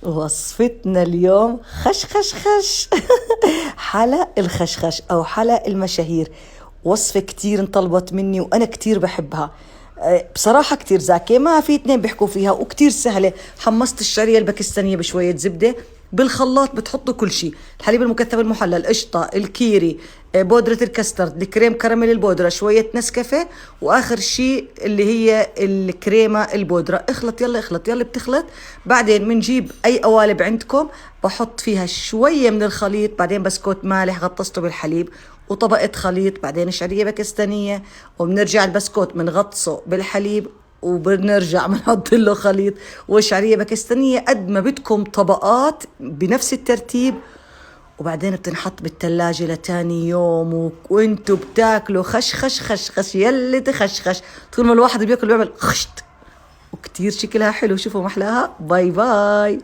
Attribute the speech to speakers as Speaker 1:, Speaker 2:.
Speaker 1: وصفتنا اليوم خش حلا الخشخش أو حلا المشاهير. وصفة كتير انطلبت مني وأنا كتير بحبها بصراحة، كتير زاكية، ما في اتنين بيحكوا فيها، وكتير سهلة. حمصت الشعرية الباكستانية بشوية زبدة بالخلاط، بتحطوا كل شيء: الحليب المكثف المحلى، القشطة، الكيري، بودرة الكاسترد، الكريم كراميل البودرة، شوية نسكافيه، وآخر شيء اللي هي الكريمة البودرة. اخلط يلا اخلط يلا. بتخلط بعدين بنجيب أي قوالب عندكم، بحط فيها شوية من الخليط، بعدين بسكوت مالح غطسته بالحليب، وطبقة خليط، بعدين شعرية باكستانية، وبنرجع البسكوت بنغطسه بالحليب، وبنرجع بنحط له خليط وشعرية باكستانية قد ما بدكم طبقات بنفس الترتيب. وبعدين بتنحط بالثلاجة لتاني يوم، وانتوا بتاكلوا خش خش خش خش يلي تخشخش. طول ما الواحد بياكل بيعمل خشت، وكتير شكلها حلو. شوفوا محلاها. باي باي.